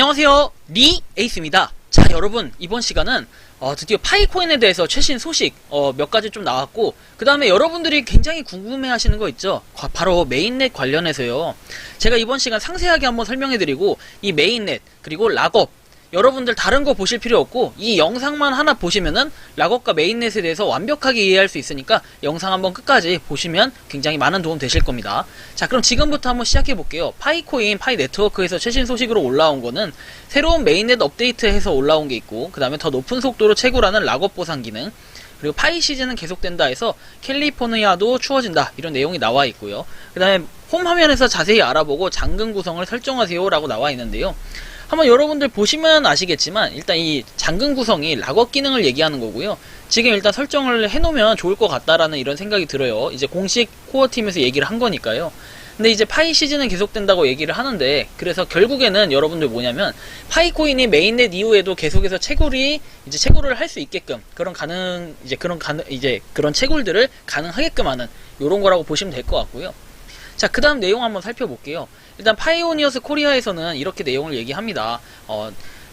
안녕하세요, 리 에이스입니다. 자, 여러분, 이번 시간은 드디어 파이코인에 대해서 최신 소식 몇 가지 좀 나왔고, 그 다음에 여러분들이 굉장히 궁금해 하시는 거 있죠? 바로 메인넷 관련해서요. 제가 이번 시간 상세하게 한번 설명해드리고, 이 메인넷 그리고 락업, 여러분들 다른 거 보실 필요 없고 이 영상만 하나 보시면은 락업과 메인넷에 대해서 완벽하게 이해할 수 있으니까 영상 한번 끝까지 보시면 굉장히 많은 도움 되실 겁니다. 자, 그럼 지금부터 한번 시작해 볼게요. 파이코인, 파이네트워크에서 최신 소식으로 올라온 거는 새로운 메인넷 업데이트해서 올라온 게 있고, 그 다음에 더 높은 속도로 채굴하는 락업 보상 기능, 그리고 파이 시즌은 계속된다 해서 캘리포니아도 추워진다, 이런 내용이 나와 있고요. 그 다음에 홈 화면에서 자세히 알아보고 잠금 구성을 설정하세요 라고 나와 있는데요. 한번 여러분들 보시면 아시겠지만 일단 이 잠금 구성이 락업 기능을 얘기하는 거고요. 지금 일단 설정을 해놓으면 좋을 것 같다라는 이런 생각이 들어요. 이제 공식 코어팀에서 얘기를 한 거니까요. 근데 이제 파이 시즌은 계속된다고 얘기를 하는데, 그래서 결국에는 여러분들 뭐냐면 파이코인이 메인넷 이후에도 계속해서 채굴을 할 수 있게끔 그런 그런 채굴들을 가능하게끔 하는 요런 거라고 보시면 될 것 같고요. 자, 그 다음 내용 한번 살펴볼게요. 일단 파이오니어스 코리아에서는 이렇게 내용을 얘기합니다.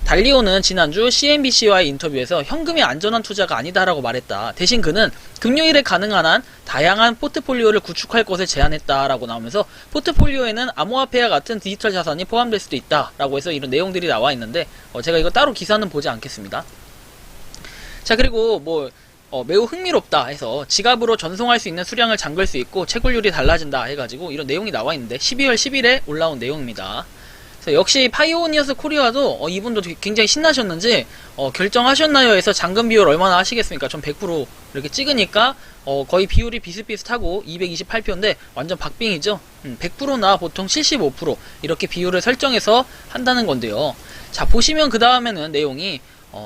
달리오는 지난주 CNBC와의 인터뷰에서 현금이 안전한 투자가 아니다라고 말했다. 대신 그는 금요일에 가능한 한 다양한 포트폴리오를 구축할 것을 제안했다라고 나오면서 포트폴리오에는 암호화폐와 같은 디지털 자산이 포함될 수도 있다라고 해서 이런 내용들이 나와 있는데, 제가 이거 따로 기사는 보지 않겠습니다. 자, 그리고 매우 흥미롭다 해서 지갑으로 전송할 수 있는 수량을 잠글 수 있고 채굴률이 달라진다 해가지고 이런 내용이 나와 있는데 12월 10일에 올라온 내용입니다. 그래서 역시 파이오니어스 코리아도 이분도 굉장히 신나셨는지 결정하셨나요 해서 잔금 비율 얼마나 하시겠습니까? 전 100% 이렇게 찍으니까 거의 비율이 비슷비슷하고 228표인데 완전 박빙이죠. 100%나 보통 75% 이렇게 비율을 설정해서 한다는 건데요. 자, 보시면 그 다음에는 내용이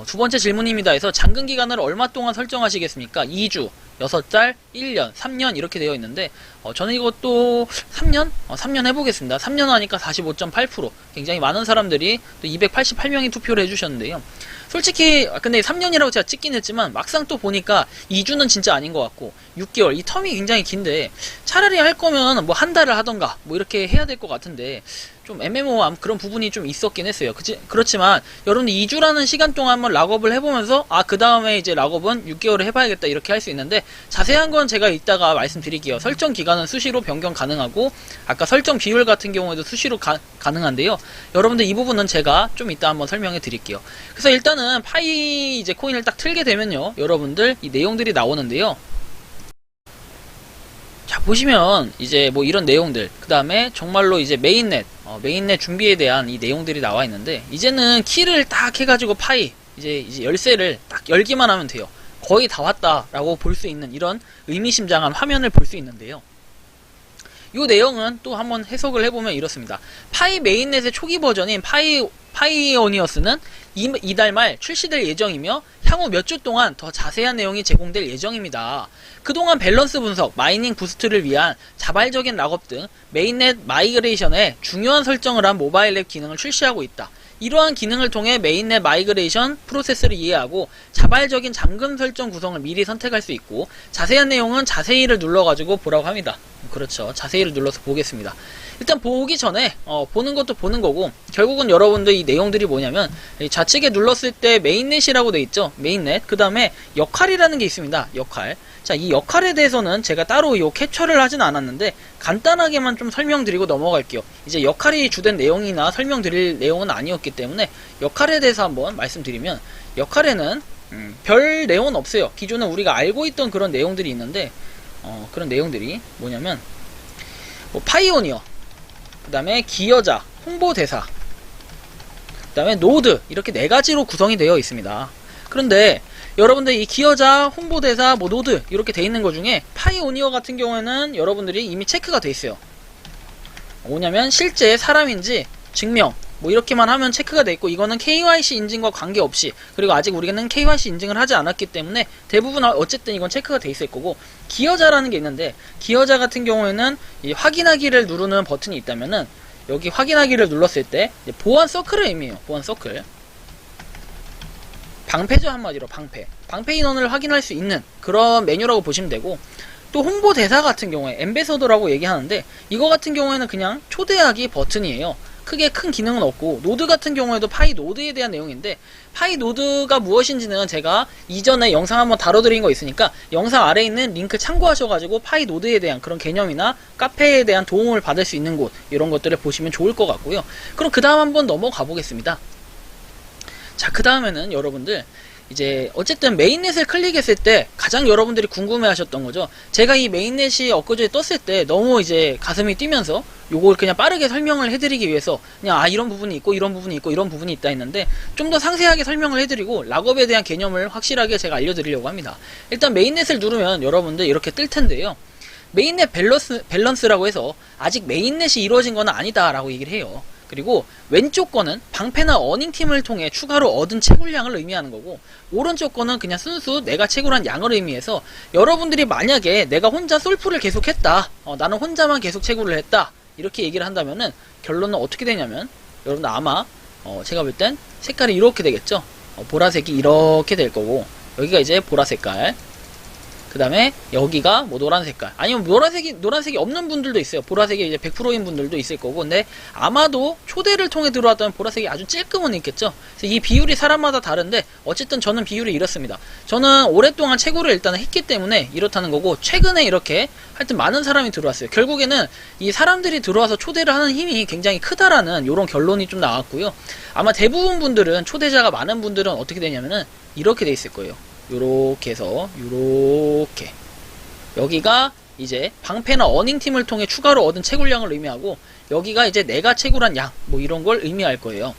두 번째 질문입니다 해서 잠금 기간을 얼마 동안 설정하시겠습니까? 2주, 6달, 1년, 3년 이렇게 되어 있는데, 저는 이것도 3년? 3년 해보겠습니다. 3년 하니까 45.8%. 굉장히 많은 사람들이 또 288명이 투표를 해주셨는데요. 솔직히 근데 3년이라고 제가 찍긴 했지만 막상 또 보니까 2주는 진짜 아닌 것 같고 6개월, 이 텀이 굉장히 긴데 차라리 할 거면 한 달을 하던가 이렇게 해야 될 것 같은데 좀 애매모호한 그런 부분이 좀 있었긴 했어요. 그렇지만 여러분들 2주라는 시간 동안 한번 락업을 해보면서 그 다음에 이제 락업은 6개월을 해봐야겠다 이렇게 할 수 있는데, 자세한 건 제가 이따가 말씀드릴게요. 설정 기간은 수시로 변경 가능하고 아까 설정 비율 같은 경우에도 수시로 가능한데요. 여러분들 이 부분은 제가 좀 이따 한번 설명해 드릴게요. 그래서 일단은 파이 이제 코인을 딱 틀게 되면요, 여러분들 이 내용들이 나오는데요. 자, 보시면 이제 이런 내용들, 그 다음에 정말로 이제 메인넷 준비에 대한 이 내용들이 나와 있는데, 이제는 키를 딱 해가지고 파이 이제 열쇠를 딱 열기만 하면 돼요. 거의 다 왔다라고 볼 수 있는 이런 의미심장한 화면을 볼 수 있는데요. 이 내용은 또 한번 해석을 해보면 이렇습니다. 파이 메인넷의 초기 버전인 파이오니어스는 이달 말 출시될 예정이며 향후 몇 주 동안 더 자세한 내용이 제공될 예정입니다. 그동안 밸런스 분석, 마이닝 부스트를 위한 자발적인 락업 등 메인넷 마이그레이션에 중요한 설정을 한 모바일 앱 기능을 출시하고 있다. 이러한 기능을 통해 메인넷 마이그레이션 프로세스를 이해하고 자발적인 잠금 설정 구성을 미리 선택할 수 있고, 자세한 내용은 자세히를 눌러가지고 보라고 합니다. 그렇죠. 자세히를 눌러서 보겠습니다. 일단 보기 전에 보는 것도 보는 거고, 결국은 여러분들 이 내용들이 뭐냐면 좌측에 눌렀을 때 메인넷이라고 돼 있죠. 메인넷. 그 다음에 역할이라는 게 있습니다. 역할. 자, 이 역할에 대해서는 제가 따로 캡처를 하진 않았는데 간단하게만 좀 설명드리고 넘어갈게요. 이제 역할이 주된 내용이나 설명드릴 내용은 아니었기 때문에 역할에 대해서 한번 말씀드리면, 역할에는 별 내용은 없어요. 기존에 우리가 알고 있던 그런 내용들이 있는데, 그런 내용들이 뭐냐면 파이오니어, 그 다음에 기여자, 홍보대사, 그 다음에 노드, 이렇게 4가지로 구성이 되어 있습니다. 그런데 여러분들 이 기여자, 홍보대사, 노드 이렇게 돼 있는 것 중에 파이오니어 같은 경우에는 여러분들이 이미 체크가 돼 있어요. 뭐냐면 실제 사람인지 증명 이렇게만 하면 체크가 돼 있고, 이거는 KYC 인증과 관계없이, 그리고 아직 우리는 KYC 인증을 하지 않았기 때문에 대부분 어쨌든 이건 체크가 돼 있을 거고, 기여자라는 게 있는데, 기여자 같은 경우에는 이 확인하기를 누르는 버튼이 있다면은 여기 확인하기를 눌렀을 때 보안 서클을 의미해요. 보안 서클. 방패죠, 한마디로 방패 인원을 확인할 수 있는 그런 메뉴라고 보시면 되고, 또 홍보대사 같은 경우에 엠베서더라고 얘기하는데, 이거 같은 경우에는 그냥 초대하기 버튼이에요. 크게 큰 기능은 없고, 노드 같은 경우에도 파이 노드에 대한 내용인데, 파이 노드가 무엇인지는 제가 이전에 영상 한번 다뤄드린 거 있으니까 영상 아래에 있는 링크 참고하셔가지고 파이 노드에 대한 그런 개념이나 카페에 대한 도움을 받을 수 있는 곳, 이런 것들을 보시면 좋을 것 같고요. 그럼 그 다음 한번 넘어가 보겠습니다. 자, 그 다음에는 여러분들 이제 어쨌든 메인넷을 클릭했을 때 가장 여러분들이 궁금해 하셨던 거죠. 제가 이 메인넷이 엊그제 떴을 때 너무 이제 가슴이 뛰면서 요걸 그냥 빠르게 설명을 해드리기 위해서 그냥 이런 부분이 있고 이런 부분이 있고 이런 부분이 있다 했는데, 좀 더 상세하게 설명을 해드리고 락업에 대한 개념을 확실하게 제가 알려드리려고 합니다. 일단 메인넷을 누르면 여러분들 이렇게 뜰 텐데요. 메인넷 밸런스라고 해서 아직 메인넷이 이루어진 건 아니다 라고 얘기를 해요. 그리고 왼쪽 거는 방패나 어닝팀을 통해 추가로 얻은 채굴량을 의미하는 거고, 오른쪽 거는 그냥 순수 내가 채굴한 양을 의미해서 여러분들이 만약에 내가 혼자 솔프를 계속 했다, 나는 혼자만 계속 채굴을 했다, 이렇게 얘기를 한다면은 결론은 어떻게 되냐면, 여러분들 아마 제가 볼 땐 색깔이 이렇게 되겠죠. 보라색이 이렇게 될 거고, 여기가 이제 보라색깔, 그 다음에 여기가 뭐 노란 색깔, 아니면 노란색이 없는 분들도 있어요. 보라색이 이제 100%인 분들도 있을 거고, 근데 아마도 초대를 통해 들어왔던 보라색이 아주 찔끔은 있겠죠. 그래서 이 비율이 사람마다 다른데 어쨌든 저는 비율이 이렇습니다. 저는 오랫동안 채굴을 일단은 했기 때문에 이렇다는 거고, 최근에 이렇게 하여튼 많은 사람이 들어왔어요. 결국에는 이 사람들이 들어와서 초대를 하는 힘이 굉장히 크다라는 요런 결론이 좀 나왔고요. 아마 대부분 분들은, 초대자가 많은 분들은 어떻게 되냐면은 이렇게 돼 있을 거예요. 요렇게 해서 요렇게, 여기가 이제 방패나 어닝팀을 통해 추가로 얻은 채굴량을 의미하고, 여기가 이제 내가 채굴한 양, 뭐 이런 걸 의미할 거예요.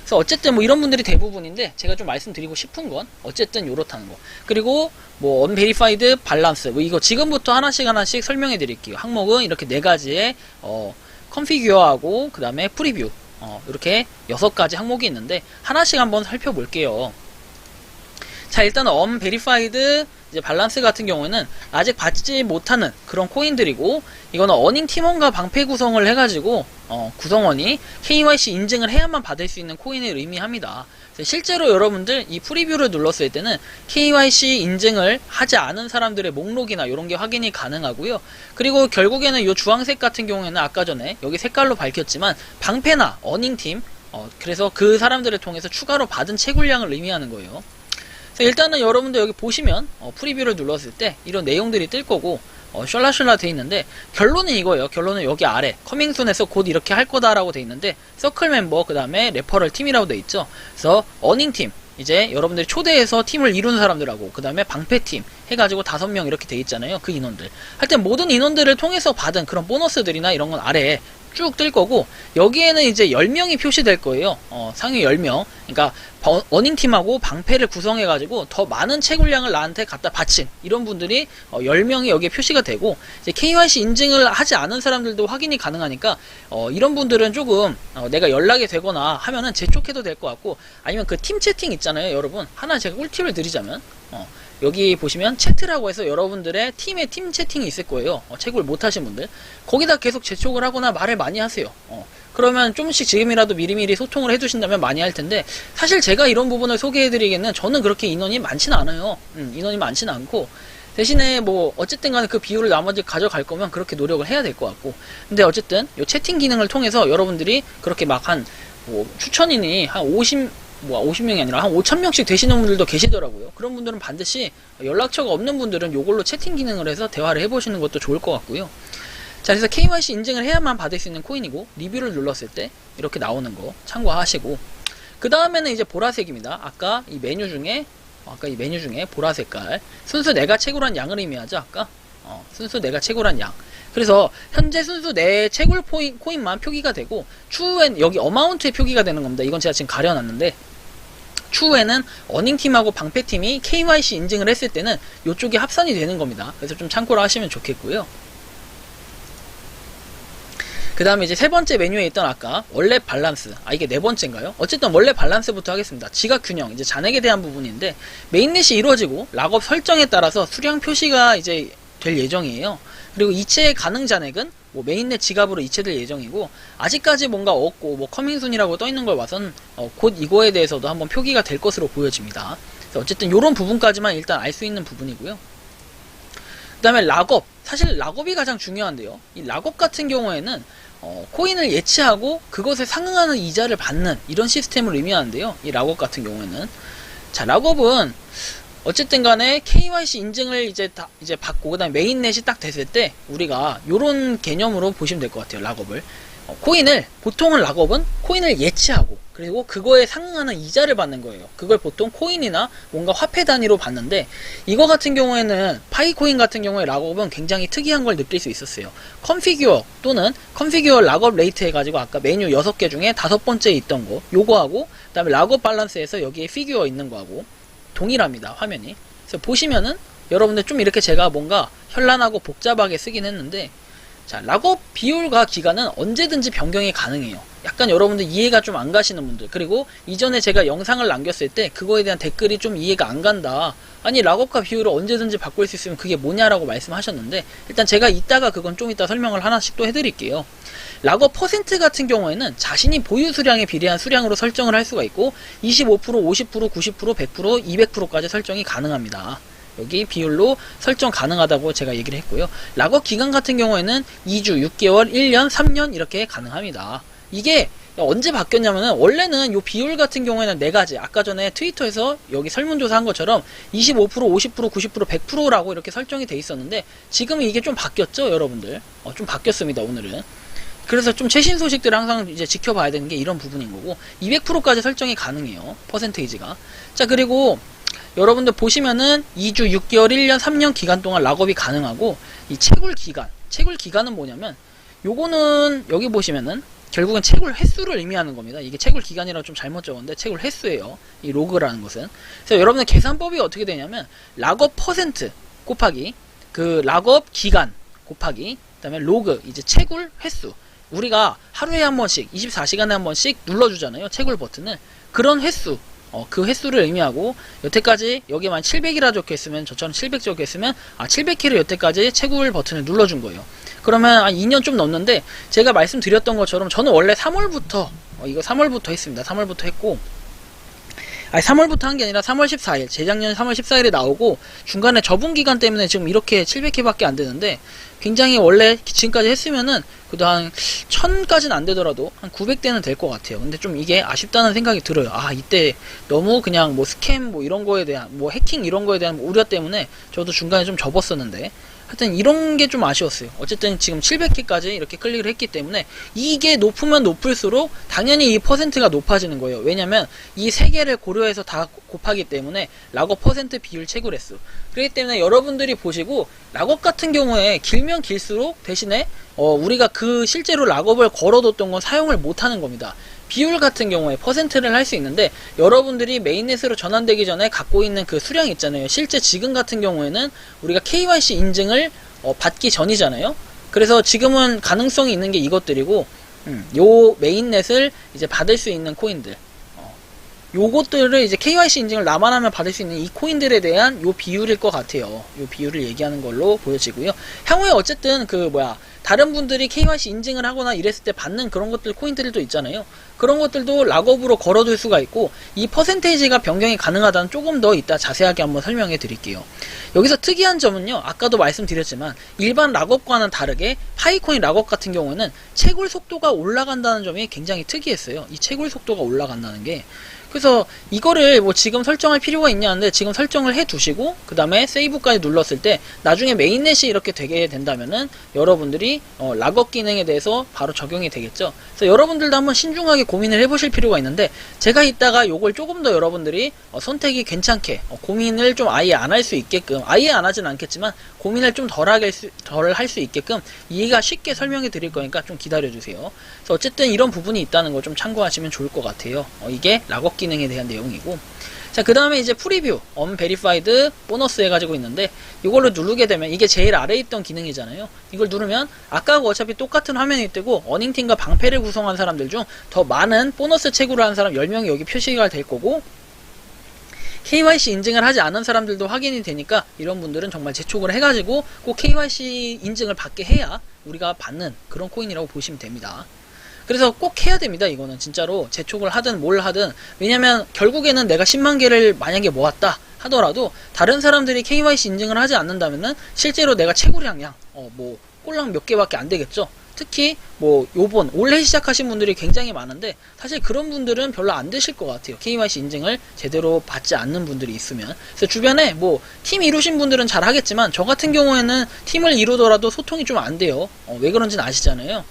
그래서 어쨌든 뭐 이런 분들이 대부분인데, 제가 좀 말씀드리고 싶은 건 어쨌든 요렇다는 거. 그리고 뭐 언베리파이드 밸런스, 뭐 이거 지금부터 하나씩 설명해 드릴게요. 항목은 이렇게 4가지의 컨피규어하고 그 다음에 프리뷰, 이렇게 6가지 항목이 있는데 하나씩 한번 살펴볼게요. 자, 일단 언베리파이드 이제 밸런스 같은 경우에는 아직 받지 못하는 그런 코인들이고, 이거는 어닝 팀원과 방패 구성을 해가지고 구성원이 KYC 인증을 해야만 받을 수 있는 코인을 의미합니다. 실제로 여러분들 이 프리뷰를 눌렀을 때는 KYC 인증을 하지 않은 사람들의 목록이나 이런 게 확인이 가능하고요. 그리고 결국에는 이 주황색 같은 경우에는 아까 전에 여기 색깔로 밝혔지만 방패나 어닝 팀, 그래서 그 사람들을 통해서 추가로 받은 채굴량을 의미하는 거예요. 일단은 여러분들 여기 보시면 프리뷰를 눌렀을 때 이런 내용들이 뜰 거고, 셜라셜라 돼 있는데, 결론은 이거예요. 결론은 여기 아래 커밍순에서 곧 이렇게 할 거다라고 돼 있는데, 서클 멤버 그 다음에 레퍼럴 팀이라고 돼 있죠. 그래서 어닝 팀, 이제 여러분들이 초대해서 팀을 이룬 사람들하고, 그 다음에 방패팀 해가지고 5명 이렇게 돼 있잖아요. 그 인원들, 하여튼 모든 인원들을 통해서 받은 그런 보너스들이나 이런 건 아래에 쭉 뜰 거고, 여기에는 이제 10명이 표시될 거예요. 상위 10명. 그러니까 어닝팀하고 방패를 구성해가지고 더 많은 채굴량을 나한테 갖다 바친 이런 분들이 10명이 여기에 표시가 되고, 이제 KYC 인증을 하지 않은 사람들도 확인이 가능하니까 이런 분들은 조금 내가 연락이 되거나 하면은 재촉해도 될 것 같고, 아니면 그 팀 채팅 있잖아요. 여러분, 하나 제가 꿀팁을 드리자면, 여기 보시면 채트라고 해서 여러분들의 팀에 팀 채팅이 있을 거예요. 채굴 못하신 분들, 거기다 계속 재촉을 하거나 말을 많이 하세요. 그러면 좀씩 지금이라도 미리미리 소통을 해주신다면 많이 할 텐데, 사실 제가 이런 부분을 소개해드리기에는 저는 그렇게 인원이 많지는 않아요. 인원이 많지는 않고, 대신에 뭐 어쨌든 간에 그 비율을 나머지 가져갈 거면 그렇게 노력을 해야 될 것 같고, 근데 어쨌든 이 채팅 기능을 통해서 여러분들이 그렇게 막 한 뭐 추천인이 한 50명이 아니라 한 5,000명씩 되시는 분들도 계시더라고요. 그런 분들은 반드시, 연락처가 없는 분들은 요걸로 채팅 기능을 해서 대화를 해보시는 것도 좋을 것 같고요. 자, 그래서 KYC 인증을 해야만 받을 수 있는 코인이고, 리뷰를 눌렀을 때 이렇게 나오는 거 참고하시고, 그 다음에는 이제 보라색입니다. 아까 이 메뉴 중에 보라 색깔, 순수 내가 채굴한 양을 의미하죠. 아까 순수 내가 채굴한 양. 그래서 현재 순수 내 채굴 코인만 표기가 되고, 추후엔 여기 어마운트에 표기가 되는 겁니다. 이건 제가 지금 가려놨는데, 추후에는 어닝팀하고 방패팀이 KYC 인증을 했을 때는 이쪽이 합산이 되는 겁니다. 그래서 좀 참고를 하시면 좋겠고요. 그 다음에 이제 세 번째 메뉴에 있던 아까 원래 밸런스, 이게 네 번째인가요? 어쨌든 원래 밸런스부터 하겠습니다. 지각 균형, 이제 잔액에 대한 부분인데, 메인넷이 이루어지고 락업 설정에 따라서 수량 표시가 이제 될 예정이에요. 그리고 이체 가능 잔액은 뭐 메인넷 지갑으로 이체될 예정이고, 아직까지 뭔가 없고 뭐 커밍순이라고 떠있는 걸 봐선 곧 이거에 대해서도 한번 표기가 될 것으로 보여집니다. 그래서 어쨌든 요런 부분까지만 일단 알 수 있는 부분이고요. 그 다음에 락업, 사실 락업이 가장 중요한데요. 이 락업 같은 경우에는 코인을 예치하고 그것에 상응하는 이자를 받는 이런 시스템을 의미하는데요. 이 락업 같은 경우에는. 자, 락업은 어쨌든 간에 KYC 인증을 이제 받고, 그 다음에 메인넷이 딱 됐을 때, 우리가 요런 개념으로 보시면 될 것 같아요, 락업을. 코인을, 보통은 락업은 코인을 예치하고, 그리고 그거에 상응하는 이자를 받는 거예요. 그걸 보통 코인이나 뭔가 화폐 단위로 받는데, 이거 같은 경우에는, 파이코인 같은 경우에 락업은 굉장히 특이한 걸 느낄 수 있었어요. 컨피규어 또는 컨피규어 락업 레이트 해가지고 아까 메뉴 6개 중에 5번째에 있던 거, 요거하고, 그 다음에 락업 밸런스에서 여기에 피규어 있는 거하고, 동일합니다, 화면이. 그래서 보시면은 여러분들 좀 이렇게 제가 뭔가 현란하고 복잡하게 쓰긴 했는데, 자, 락업 비율과 기간은 언제든지 변경이 가능해요. 약간 여러분들 이해가 좀 안 가시는 분들, 그리고 이전에 제가 영상을 남겼을 때 그거에 대한 댓글이 좀 이해가 안 간다, 아니 락업과 비율을 언제든지 바꿀 수 있으면 그게 뭐냐라고 말씀하셨는데, 일단 제가 이따가 그건 좀 이따 설명을 하나씩 또 해드릴게요. 락업 퍼센트 같은 경우에는 자신이 보유 수량에 비례한 수량으로 설정을 할 수가 있고, 25%, 50%, 90%, 100%, 200%까지 설정이 가능합니다. 여기 비율로 설정 가능하다고 제가 얘기를 했고요. 락업 기간 같은 경우에는 2주, 6개월, 1년, 3년 이렇게 가능합니다. 이게 언제 바뀌었냐면은, 원래는 요 비율 같은 경우에는 4가지, 아까 전에 트위터에서 여기 설문조사 한 것처럼 25%, 50%, 90%, 100%라고 이렇게 설정이 돼 있었는데, 지금은 이게 좀 바뀌었죠, 여러분들. 좀 바뀌었습니다, 오늘은. 그래서 좀 최신 소식들을 항상 이제 지켜봐야 되는 게 이런 부분인 거고, 200%까지 설정이 가능해요, 퍼센테이지가. 자, 그리고 여러분들 보시면은 2주, 6개월, 1년, 3년 기간 동안 락업이 가능하고, 이 채굴 기간은 뭐냐면, 요거는 여기 보시면은 결국은 채굴 횟수를 의미하는 겁니다. 이게 채굴 기간이라고 좀 잘못 적었는데 채굴 횟수예요, 이 로그라는 것은. 그래서 여러분들 계산법이 어떻게 되냐면, 락업 퍼센트 곱하기 그 락업 기간 곱하기 그다음에 로그, 이제 채굴 횟수. 우리가 하루에 한 번씩, 24시간에 한 번씩 눌러주잖아요, 채굴 버튼을. 그런 횟수, 그 횟수를 의미하고, 여태까지 여기만 700이라 적혀있으면, 저처럼 700 적혀있으면 700회를 여태까지 채굴 버튼을 눌러준 거예요. 그러면 2년 좀 넘는데, 제가 말씀드렸던 것처럼 저는 원래 3월부터 이거 3월부터 했습니다. 3월부터 했고, 3월부터 한 게 아니라 3월 14일, 재작년 3월 14일에 나오고, 중간에 접은 기간 때문에 지금 이렇게 700회밖에 안 되는데, 굉장히 원래 지금까지 했으면은 그래도 한 1000까지는 안 되더라도 한 900대는 될 것 같아요. 근데 좀 이게 아쉽다는 생각이 들어요. 이때 너무 그냥 뭐 스캠 뭐 이런 거에 대한, 뭐 해킹 이런 거에 대한 우려 때문에 저도 중간에 좀 접었었는데, 하여튼 이런 게 좀 아쉬웠어요. 어쨌든 지금 700회까지 이렇게 클릭을 했기 때문에, 이게 높으면 높을수록 당연히 이 퍼센트가 높아지는 거예요. 왜냐면 이 세 개를 고려해서 다 곱하기 때문에, 락업 퍼센트 비율 채굴 횟수. 그렇기 때문에 여러분들이 보시고, 락업 같은 경우에 길면 길수록 대신에 우리가 그 실제로 락업을 걸어뒀던 건 사용을 못하는 겁니다. 비율 같은 경우에 퍼센트를 할 수 있는데, 여러분들이 메인넷으로 전환되기 전에 갖고 있는 그 수량 있잖아요. 실제 지금 같은 경우에는 우리가 KYC 인증을 받기 전이잖아요. 그래서 지금은 가능성이 있는 게 이것들이고, 요 메인넷을 이제 받을 수 있는 코인들, 요것들을 이제 KYC 인증을 나만 하면 받을 수 있는 이 코인들에 대한 요 비율일 것 같아요. 요 비율을 얘기하는 걸로 보여지고요. 향후에 어쨌든 다른 분들이 KYC 인증을 하거나 이랬을 때 받는 그런 것들, 코인들도 있잖아요. 그런 것들도 락업으로 걸어둘 수가 있고, 이 퍼센테이지가 변경이 가능하다는, 조금 더 이따 자세하게 한번 설명해 드릴게요. 여기서 특이한 점은요, 아까도 말씀드렸지만 일반 락업과는 다르게 파이코인 락업 같은 경우에는 채굴 속도가 올라간다는 점이 굉장히 특이했어요. 이 채굴 속도가 올라간다는 게. 그래서 이거를 뭐 지금 설정할 필요가 있냐 하는데, 지금 설정을 해 두시고 그 다음에 세이브까지 눌렀을 때 나중에 메인넷이 이렇게 되게 된다면은 여러분들이 락업 기능에 대해서 바로 적용이 되겠죠. 그래서 여러분들도 한번 신중하게 고민을 해보실 필요가 있는데, 제가 이따가 요걸 조금 더 여러분들이 선택이 괜찮게 고민을 좀 아예 안 할 수 있게끔, 아예 안 하진 않겠지만 고민을 좀 덜 할 수 있게끔 이해가 쉽게 설명해 드릴 거니까 좀 기다려 주세요. 그래서 어쨌든 이런 부분이 있다는 걸 좀 참고하시면 좋을 것 같아요. 이게 락업 기능에 대한 내용이고, 자, 그 다음에 이제 프리뷰, 언베리파이드 보너스 해가지고 있는데, 이걸로 누르게 되면, 이게 제일 아래에 있던 기능이잖아요. 이걸 누르면 아까하고 어차피 똑같은 화면이 뜨고, 어닝팀과 방패를 구성한 사람들 중 더 많은 보너스 채굴을 한 사람 10명이 여기 표시가 될 거고, KYC 인증을 하지 않은 사람들도 확인이 되니까, 이런 분들은 정말 재촉을 해가지고 꼭 KYC 인증을 받게 해야 우리가 받는 그런 코인이라고 보시면 됩니다. 그래서 꼭 해야 됩니다. 이거는 진짜로 재촉을 하든 뭘 하든. 왜냐면 결국에는 내가 10만 개를 만약에 모았다 하더라도 다른 사람들이 KYC 인증을 하지 않는다면은 실제로 내가 채굴량량 꼴랑 몇 개밖에 안 되겠죠. 특히 뭐 요번 올해 시작하신 분들이 굉장히 많은데 사실 그런 분들은 별로 안 되실 것 같아요. KYC 인증을 제대로 받지 않는 분들이 있으면. 그래서 주변에 뭐 팀 이루신 분들은 잘 하겠지만 저 같은 경우에는 팀을 이루더라도 소통이 좀 안 돼요. 왜 그런지는 아시잖아요.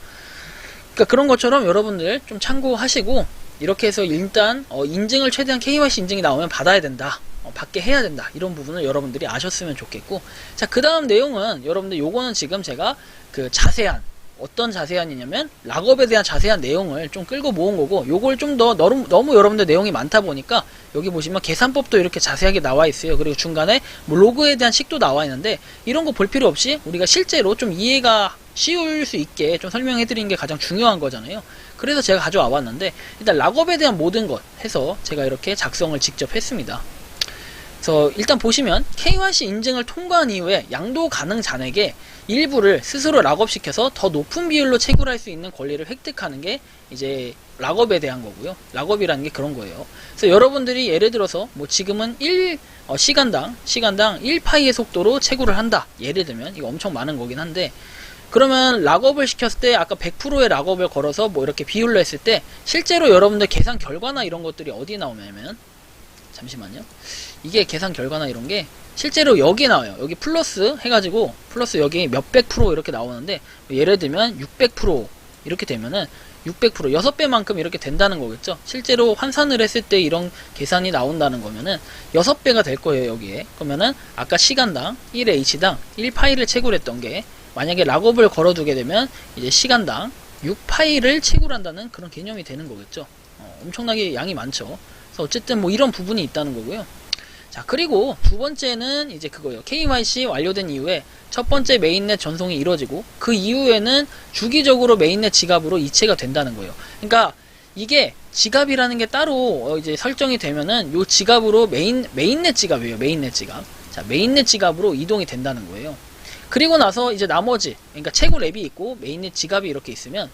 그러니까 그런 것처럼 여러분들 좀 참고하시고 이렇게 해서 일단 인증을 최대한 KYC 인증이 나오면 받아야 된다. 받게 해야 된다. 이런 부분을 여러분들이 아셨으면 좋겠고, 자, 그 다음 내용은 여러분들 요거는 지금 제가 그 자세한 어떤 자세한이냐면 락업에 대한 자세한 내용을 좀 끌고 모은 거고, 요걸 좀 더 너무 여러분들 내용이 많다 보니까 여기 보시면 계산법도 이렇게 자세하게 나와 있어요. 그리고 중간에 뭐 로그에 대한 식도 나와 있는데 이런 거 볼 필요 없이 우리가 실제로 좀 이해가 쉬울 수 있게 좀 설명해 드리는 게 가장 중요한 거잖아요. 그래서 제가 가져와 봤는데 일단 락업에 대한 모든 것 해서 제가 이렇게 작성을 직접 했습니다. 그래서 일단 보시면 KYC 인증을 통과한 이후에 양도 가능 잔액의 일부를 스스로 락업시켜서 더 높은 비율로 채굴할 수 있는 권리를 획득하는 게 이제 락업에 대한 거고요. 락업이라는 게 그런 거예요. 그래서 여러분들이 예를 들어서 뭐 지금은 시간당 1파이의 속도로 채굴을 한다. 예를 들면 이거 엄청 많은 거긴 한데, 그러면 락업을 시켰을 때 아까 100%의 락업을 걸어서 뭐 이렇게 비율로 했을 때 실제로 여러분들 계산 결과나 이런 것들이 어디에 나오냐면, 잠시만요. 이게 계산 결과나 이런 게 실제로 여기에 나와요. 여기 플러스 해가지고 플러스 여기 몇백 프로 이렇게 나오는데, 예를 들면 600% 이렇게 되면은 600% 6배만큼 이렇게 된다는 거겠죠. 실제로 환산을 했을 때 이런 계산이 나온다는 거면은 6배가 될 거예요. 여기에. 그러면은 아까 시간당 1H당 1파이를 채굴했던 게 만약에 락업을 걸어두게 되면 이제 시간당 6파이를 채굴한다는 그런 개념이 되는 거겠죠. 엄청나게 양이 많죠. 그래서 어쨌든 뭐 이런 부분이 있다는 거고요. 자, 그리고 두 번째는 이제 그거예요. KYC 완료된 이후에 첫 번째 메인넷 전송이 이루어지고 그 이후에는 주기적으로 메인넷 지갑으로 이체가 된다는 거예요. 그러니까 이게 지갑이라는 게 따로 이제 설정이 되면은 요 지갑으로 메인넷 지갑이에요. 메인넷 지갑. 자, 메인넷 지갑으로 이동이 된다는 거예요. 그리고 나서 이제 나머지, 그러니까 채굴 앱이 있고 메인넷 지갑이 이렇게 있으면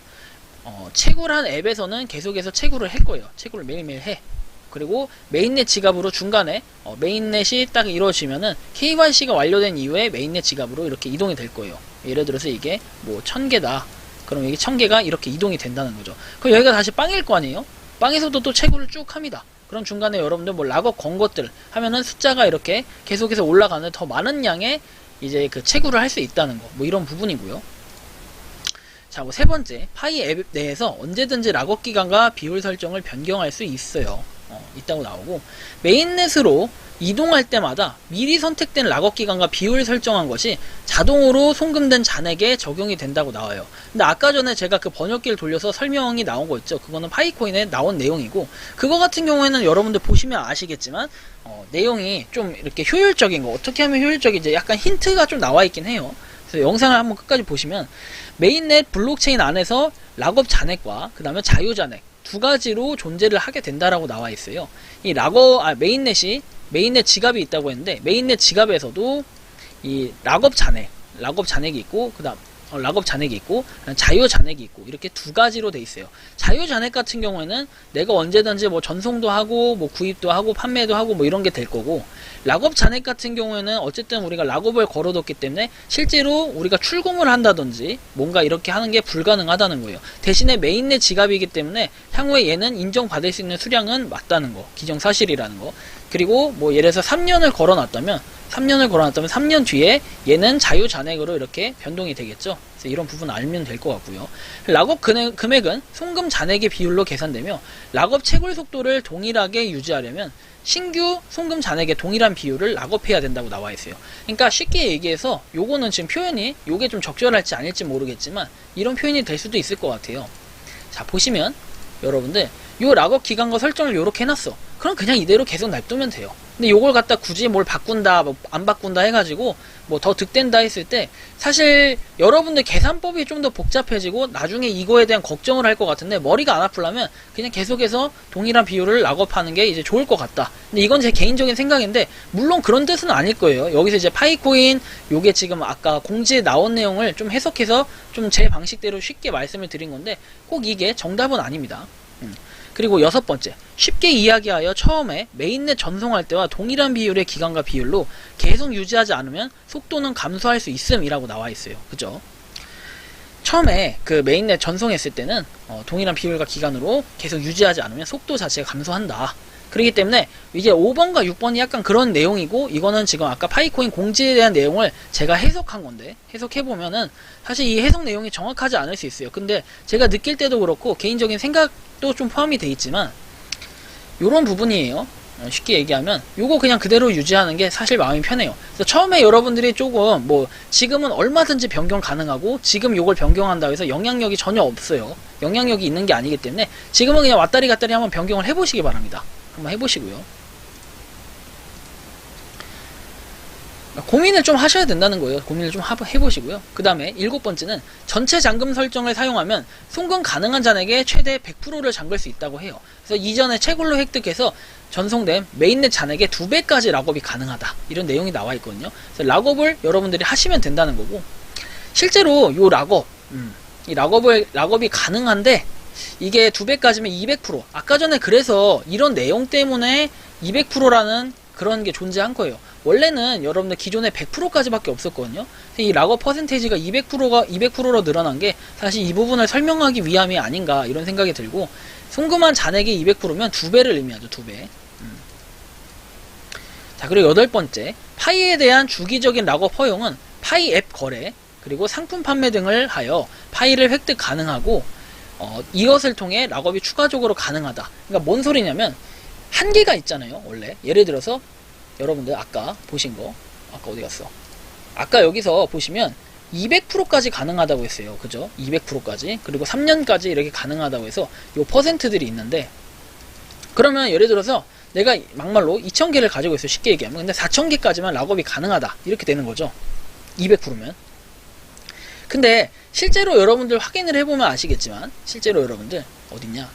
채굴한 앱에서는 계속해서 채굴을 할 거예요. 채굴을 매일매일 해. 그리고 메인넷 지갑으로 중간에 메인넷이 딱 이루어지면은 KYC가 완료된 이후에 메인넷 지갑으로 이렇게 이동이 될 거예요. 예를 들어서 이게 뭐 1000개다. 그럼 이게 1000개가 이렇게 이동이 된다는 거죠. 그럼 여기가 다시 빵일 거 아니에요? 빵에서도 또 채굴을 쭉 합니다. 그럼 중간에 여러분들 뭐 락업 건 것들 하면은 숫자가 이렇게 계속해서 올라가는 더 많은 양의 이제 그 채굴을 할 수 있다는 거. 뭐 이런 부분이고요. 자, 뭐 세 번째, 파이 앱 내에서 언제든지 락업 기간과 비율 설정을 변경할 수 있어요. 있다고 나오고, 메인넷으로 이동할 때마다 미리 선택된 락업 기간과 비율 설정한 것이 자동으로 송금된 잔액에 적용이 된다고 나와요. 근데 아까 전에 제가 그 번역기를 돌려서 설명이 나온 거 있죠. 그거는 파이코인에 나온 내용이고, 그거 같은 경우에는 여러분들 보시면 아시겠지만 내용이 좀 이렇게 효율적인 거, 어떻게 하면 효율적인지 약간 힌트가 좀 나와 있긴 해요. 그래서 영상을 한번 끝까지 보시면 메인넷 블록체인 안에서 락업 잔액과 그 다음에 자유 잔액 두 가지로 존재를 하게 된다라고 나와 있어요. 이 메인넷 지갑이 있다고 했는데, 메인넷 지갑에서도 이 락업 잔액이 있고, 그 다음 락업 잔액이 있고, 자유 잔액이 있고, 이렇게 두 가지로 돼 있어요. 자유 잔액 같은 경우에는 내가 언제든지 뭐 전송도 하고, 뭐 구입도 하고, 판매도 하고, 뭐 이런 게 될 거고, 락업 잔액 같은 경우에는 어쨌든 우리가 락업을 걸어뒀기 때문에 실제로 우리가 출금을 한다든지 뭔가 이렇게 하는 게 불가능하다는 거예요. 대신에 메인넷 지갑이기 때문에 향후에 얘는 인정받을 수 있는 수량은 맞다는 거, 기정사실이라는 거. 그리고 뭐 예를 들어서 3년을 걸어놨다면 3년 뒤에 얘는 자유 잔액으로 이렇게 변동이 되겠죠. 그래서 이런 부분 알면 될 것 같고요. 락업 금액은 송금 잔액의 비율로 계산되며, 락업 채굴 속도를 동일하게 유지하려면 신규 송금 잔액의 동일한 비율을 락업해야 된다고 나와 있어요. 그러니까 쉽게 얘기해서 요거는 지금 표현이 요게 좀 적절할지 아닐지 모르겠지만 이런 표현이 될 수도 있을 것 같아요. 자, 보시면 여러분들 요 락업 기간과 설정을 요렇게 해놨어. 그럼 그냥 이대로 계속 냅두면 돼요. 근데 요걸 갖다 굳이 뭘 바꾼다, 뭐 안 바꾼다 해가지고 뭐 더 득된다 했을 때 사실 여러분들 계산법이 좀 더 복잡해지고 나중에 이거에 대한 걱정을 할 것 같은데, 머리가 안 아프려면 그냥 계속해서 동일한 비율을 락업하는 게 이제 좋을 것 같다. 근데 이건 제 개인적인 생각인데 물론 그런 뜻은 아닐 거예요. 여기서 이제 파이코인 요게 지금 아까 공지에 나온 내용을 좀 해석해서 좀 제 방식대로 쉽게 말씀을 드린 건데 꼭 이게 정답은 아닙니다. 그리고 여섯 번째, 쉽게 이야기하여 처음에 메인넷 전송할 때와 동일한 비율의 기간과 비율로 계속 유지하지 않으면 속도는 감소할 수 있음이라고 나와 있어요. 그죠? 처음에 그 메인넷 전송했을 때는 동일한 비율과 기간으로 계속 유지하지 않으면 속도 자체가 감소한다. 그렇기 때문에 이제 5번과 6번이 약간 그런 내용이고, 이거는 지금 아까 파이코인 공지에 대한 내용을 제가 해석한 건데, 해석해보면은 사실 이 해석 내용이 정확하지 않을 수 있어요. 근데 제가 느낄 때도 그렇고 개인적인 생각도 좀 포함이 돼 있지만 요런 부분이에요. 쉽게 얘기하면 요거 그냥 그대로 유지하는 게 사실 마음이 편해요. 그래서 처음에 여러분들이 조금 지금은 얼마든지 변경 가능하고, 지금 요걸 변경한다고 해서 영향력이 전혀 없어요. 영향력이 있는 게 아니기 때문에 지금은 그냥 왔다리 갔다리 한번 변경을 해보시기 바랍니다. 한번 해보시고요. 고민을 좀 하셔야 된다는 거예요. 고민을 좀 해보시고요. 그 다음에 7번째는 전체 잔금 설정을 사용하면 송금 가능한 잔액의 최대 100%를 잠글 수 있다고 해요. 그래서 이전에 채굴로 획득해서 전송된 메인넷 잔액의 2배까지 락업이 가능하다, 이런 내용이 나와 있거든요. 그래서 락업을 여러분들이 하시면 된다는 거고, 실제로 요 락업, 이 락업이 가능한데 이게 2배까지면 200%. 아까 전에 그래서 이런 내용 때문에 200%라는 그런 게 존재한 거예요. 원래는 여러분들 기존에 100%까지밖에 없었거든요. 이 락업 퍼센테이지가 200%로 늘어난 게 사실 이 부분을 설명하기 위함이 아닌가, 이런 생각이 들고, 송금한 잔액이 200%면 2배를 의미하죠. 2배. 자, 그리고 8번째, 파이에 대한 주기적인 락업 허용은 파이 앱 거래, 그리고 상품 판매 등을 하여 파이를 획득 가능하고, 이것을 통해 락업이 추가적으로 가능하다. 그러니까 뭔 소리냐면, 한계가 있잖아요. 원래 예를 들어서 여러분들 아까 보신 거, 아까 어디 갔어? 아까 여기서 보시면 200%까지 가능하다고 했어요. 그죠? 200%까지. 그리고 3년까지 이렇게 가능하다고 해서 요 퍼센트들이 있는데, 그러면 예를 들어서 내가 막말로 2000개를 가지고 있어요. 쉽게 얘기하면. 근데 4000개까지만 락업이 가능하다, 이렇게 되는 거죠. 200%면. 근데 실제로 여러분들 확인을 해보면 아시겠지만, 실제로 여러분들 어딨냐?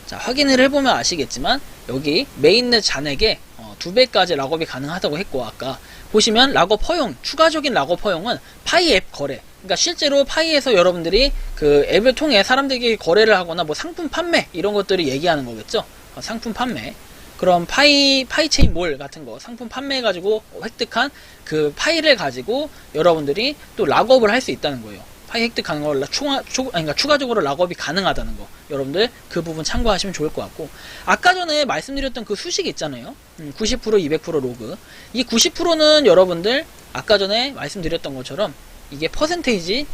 자, 확인을 해보면 아시겠지만 여기 메인넷 잔액의 2배까지 락업이 가능하다고 했고, 아까 보시면 락업 허용, 추가적인 락업 허용은 파이 앱 거래, 그러니까 실제로 파이에서 여러분들이 그 앱을 통해 사람들에게 거래를 하거나 상품 판매, 이런 것들이 얘기하는 거겠죠. 상품 판매. 그럼 파이체인 몰 같은 거 상품 판매해가지고 획득한 그 파이를 가지고 여러분들이 또 락업을 할 수 있다는 거예요. 파이 획득하는 걸 그러니까 추가적으로 락업이 가능하다는 거, 여러분들 그 부분 참고하시면 좋을 것 같고, 아까 전에 말씀드렸던 그 수식 있잖아요. 90%, 200% 로그. 이 90%는 여러분들 아까 전에 말씀드렸던 것처럼 이게 퍼센테이지,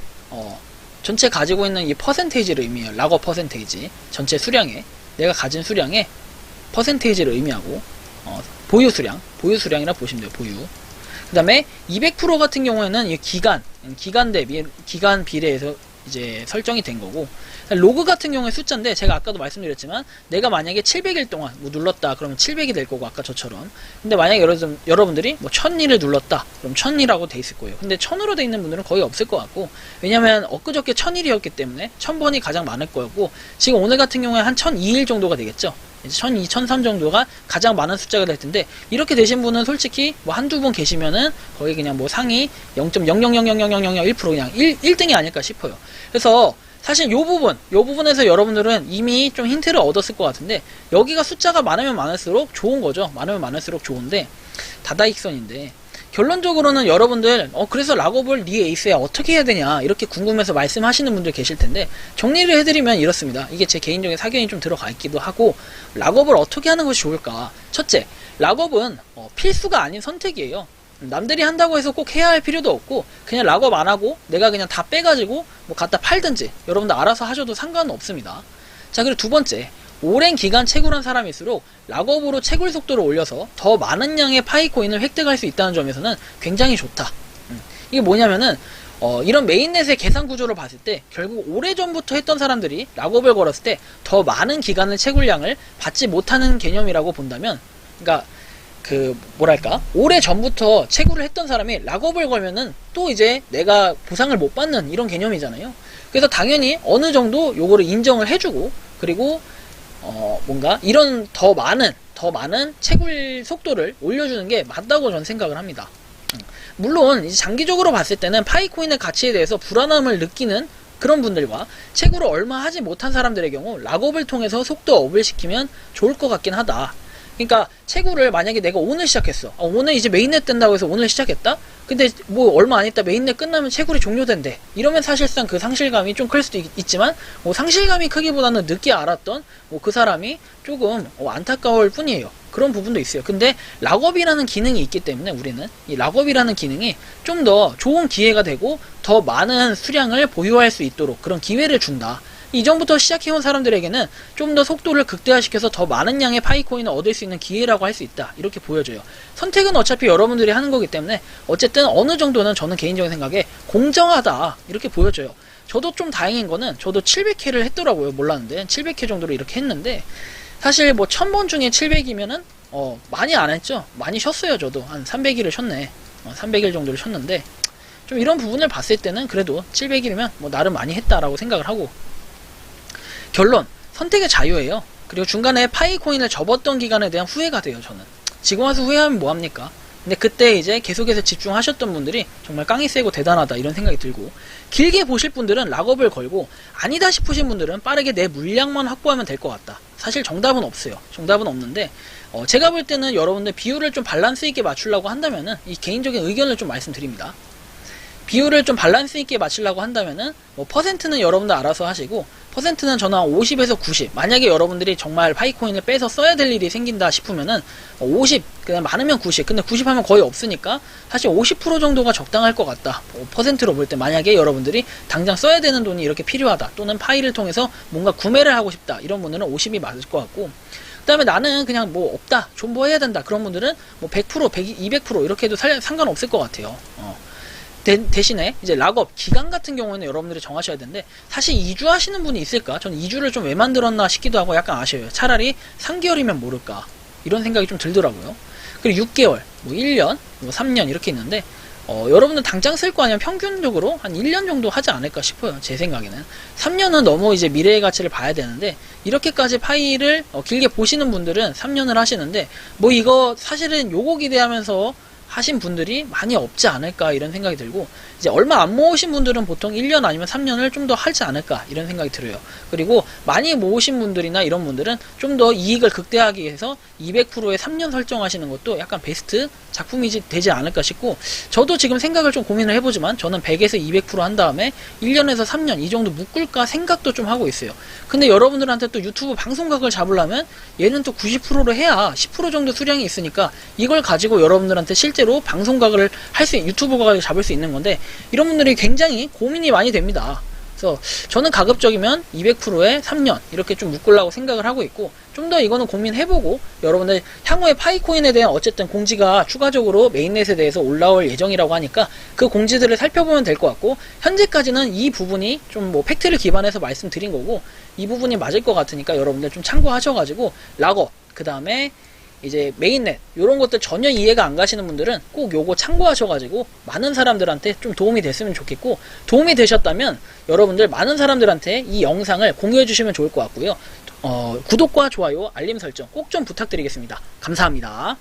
전체 가지고 있는 이 퍼센테이지를 의미해요. 락업 퍼센테이지. 전체 수량에, 내가 가진 수량의 퍼센테이지를 의미하고, 보유 수량이라 보시면 돼요. 보유. 그 다음에 200% 같은 경우에는 이 기간 비례해서 이제 설정이 된 거고, 로그 같은 경우에 숫자인데, 제가 아까도 말씀드렸지만 내가 만약에 700일 동안 눌렀다 그러면 700이 될 거고, 아까 저처럼. 근데 만약에 여러분들이 1000일을 눌렀다 그럼 1000이라고 돼 있을 거예요. 근데 1000으로 돼 있는 분들은 거의 없을 것 같고, 왜냐면 엊그저께 1000일이었기 때문에 1000번이 가장 많을 거였고, 지금 오늘 같은 경우에 한 1002일 정도가 되겠죠. 이제 1002, 1003 정도가 가장 많은 숫자가 될 텐데, 이렇게 되신 분은 솔직히 한두 분 계시면은 거의 그냥 상위 0.0000001% 그냥 1등이 아닐까 싶어요. 그래서 사실 요 부분에서 여러분들은 이미 좀 힌트를 얻었을 것 같은데, 여기가 숫자가 많으면 많을수록 좋은 거죠. 많으면 많을수록 좋은데, 다다익선인데, 결론적으로는 여러분들 그래서 락업을 네 에이스야 어떻게 해야 되냐, 이렇게 궁금해서 말씀하시는 분들 계실 텐데, 정리를 해드리면 이렇습니다. 이게 제 개인적인 사견이 좀 들어가 있기도 하고, 락업을 어떻게 하는 것이 좋을까. 첫째, 락업은 필수가 아닌 선택이에요. 남들이 한다고 해서 꼭 해야 할 필요도 없고, 그냥 락업 안 하고 내가 그냥 다 빼가지고 갖다 팔든지 여러분들 알아서 하셔도 상관은 없습니다. 자, 그리고 두 번째, 오랜 기간 채굴한 사람일수록 락업으로 채굴 속도를 올려서 더 많은 양의 파이코인을 획득할 수 있다는 점에서는 굉장히 좋다. 이게 뭐냐면은 이런 메인넷의 계산 구조를 봤을 때 결국 오래전부터 했던 사람들이 락업을 걸었을 때 더 많은 기간의 채굴량을 받지 못하는 개념이라고 본다면, 그러니까 오래 전부터 채굴을 했던 사람이 락업을 걸면은 또 이제 내가 보상을 못 받는 이런 개념이잖아요. 그래서 당연히 어느 정도 요거를 인정을 해주고, 그리고 뭔가 이런 더 많은 채굴 속도를 올려주는 게 맞다고 저는 생각을 합니다. 물론 이제 장기적으로 봤을 때는 파이코인의 가치에 대해서 불안함을 느끼는 그런 분들과 채굴을 얼마 하지 못한 사람들의 경우 락업을 통해서 속도 업을 시키면 좋을 것 같긴 하다. 그러니까 채굴을 만약에 내가 오늘 시작했어. 오늘 이제 메인넷 뜬다고 해서 오늘 시작했다? 근데 뭐 얼마 안 있다 메인넷 끝나면 채굴이 종료된대. 이러면 사실상 그 상실감이 좀 클 수도 있지만 뭐 상실감이 크기보다는 늦게 알았던 뭐 그 사람이 조금 안타까울 뿐이에요. 그런 부분도 있어요. 근데 락업이라는 기능이 있기 때문에 우리는 이 락업이라는 기능이 좀 더 좋은 기회가 되고 더 많은 수량을 보유할 수 있도록 그런 기회를 준다. 이전부터 시작해온 사람들에게는 좀 더 속도를 극대화시켜서 더 많은 양의 파이코인을 얻을 수 있는 기회라고 할 수 있다. 이렇게 보여져요. 선택은 어차피 여러분들이 하는 거기 때문에 어쨌든 어느 정도는 저는 개인적인 생각에 공정하다. 이렇게 보여져요. 저도 좀 다행인 거는 저도 700회를 했더라고요. 몰랐는데 700회 정도로 이렇게 했는데 사실 뭐 1000번 중에 700이면은 많이 안 했죠. 많이 쉬었어요. 저도 한 300일을 쉬었네. 300일 정도를 쉬었는데 좀 이런 부분을 봤을 때는 그래도 700일이면 뭐 나름 많이 했다라고 생각을 하고 결론 선택의 자유예요. 그리고 중간에 파이코인을 접었던 기간에 대한 후회가 돼요. 저는 지금 와서 후회하면 뭐합니까? 근데 그때 이제 계속해서 집중하셨던 분들이 정말 깡이 세고 대단하다 이런 생각이 들고 길게 보실 분들은 락업을 걸고 아니다 싶으신 분들은 빠르게 내 물량만 확보하면 될 것 같다. 사실 정답은 없어요. 정답은 없는데 제가 볼 때는 여러분들 비율을 좀 밸런스 있게 맞추려고 한다면은 이 개인적인 의견을 좀 말씀드립니다. 비율을 좀 밸런스 있게 맞추려고 한다면은 뭐 퍼센트는 여러분들 알아서 하시고 퍼센트는 저는 한 50에서 90 만약에 여러분들이 정말 파이코인을 빼서 써야 될 일이 생긴다 싶으면은 50 그냥 많으면 90 근데 90 하면 거의 없으니까 사실 50% 정도가 적당할 것 같다. 퍼센트로 볼 때 만약에 여러분들이 당장 써야 되는 돈이 이렇게 필요하다 또는 파이를 통해서 뭔가 구매를 하고 싶다 이런 분들은 50이 맞을 것 같고 그 다음에 나는 그냥 뭐 없다 존버해야 된다 그런 분들은 뭐 100% 100, 200% 이렇게 해도 상관없을 것 같아요. 대신에 이제 락업 기간 같은 경우에는 여러분들이 정하셔야 되는데 사실 2주 하시는 분이 있을까? 저는 2주를 좀 왜 만들었나 싶기도 하고 약간 아쉬워요. 차라리 3개월이면 모를까 이런 생각이 좀 들더라고요. 그리고 6개월, 뭐 1년, 뭐 3년 이렇게 있는데 여러분들 당장 쓸 거 아니면 평균적으로 한 1년 정도 하지 않을까 싶어요. 제 생각에는 3년은 너무 이제 미래의 가치를 봐야 되는데 이렇게까지 파이를 길게 보시는 분들은 3년을 하시는데 뭐 이거 사실은 요거 기대하면서 하신 분들이 많이 없지 않을까 이런 생각이 들고 이제 얼마 안 모으신 분들은 보통 1년 아니면 3년을 좀 더 하지 않을까 이런 생각이 들어요. 그리고 많이 모으신 분들이나 이런 분들은 좀 더 이익을 극대화하기 위해서 200%의 3년 설정하시는 것도 약간 베스트 작품이 되지 않을까 싶고 저도 지금 생각을 좀 고민을 해보지만 저는 100에서 200%한 다음에 1년에서 3년 이 정도 묶을까 생각도 좀 하고 있어요. 근데 여러분들한테 또 유튜브 방송각을 잡으려면 얘는 또 90%로 해야 10% 정도 수량이 있으니까 이걸 가지고 여러분들한테 실제로 방송각을 할 수 유튜브 각을 잡을 수 있는 건데 이런 분들이 굉장히 고민이 많이 됩니다. 그래서 저는 가급적이면 200%에 3년 이렇게 좀 묶으려고 생각을 하고 있고 좀 더 이거는 고민해보고 여러분들 향후에 파이코인에 대한 어쨌든 공지가 추가적으로 메인넷에 대해서 올라올 예정이라고 하니까 그 공지들을 살펴보면 될 것 같고 현재까지는 이 부분이 좀 뭐 팩트를 기반해서 말씀드린 거고 이 부분이 맞을 것 같으니까 여러분들 좀 참고하셔가지고 락업 그 다음에 이제 메인넷 요런 것들 전혀 이해가 안 가시는 분들은 꼭 요거 참고하셔가지고 많은 사람들한테 좀 도움이 됐으면 좋겠고 도움이 되셨다면 여러분들 많은 사람들한테 이 영상을 공유해 주시면 좋을 것 같고요. 구독과 좋아요 알림 설정 꼭 좀 부탁드리겠습니다. 감사합니다.